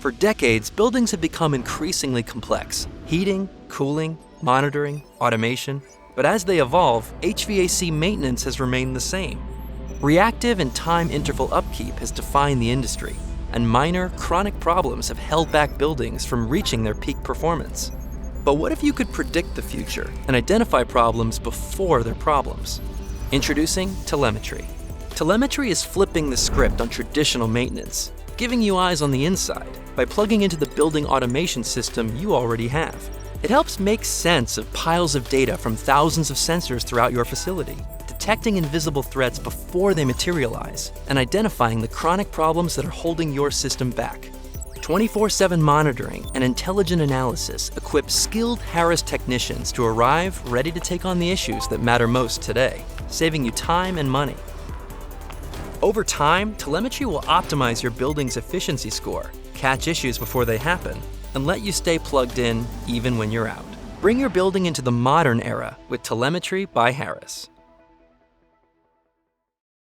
For decades, buildings have become increasingly complex. Heating, cooling, monitoring, automation. But as they evolve, HVAC maintenance has remained the same. Reactive and time interval upkeep has defined the industry, and minor, chronic problems have held back buildings from reaching their peak performance. But what if you could predict the future and identify problems before they're problems? Introducing Telemetry. Telemetry is flipping the script on traditional maintenance, giving you eyes on the inside by plugging into the building automation system you already have. It helps make sense of piles of data from thousands of sensors throughout your facility, detecting invisible threats before they materialize, and identifying the chronic problems that are holding your system back. 24/7 monitoring and intelligent analysis equip skilled Harris technicians to arrive ready to take on the issues that matter most today, saving you time and money. Over time, Telemetry will optimize your building's efficiency score, catch issues before they happen, and let you stay plugged in even when you're out. Bring your building into the modern era with Telemetry by Harris.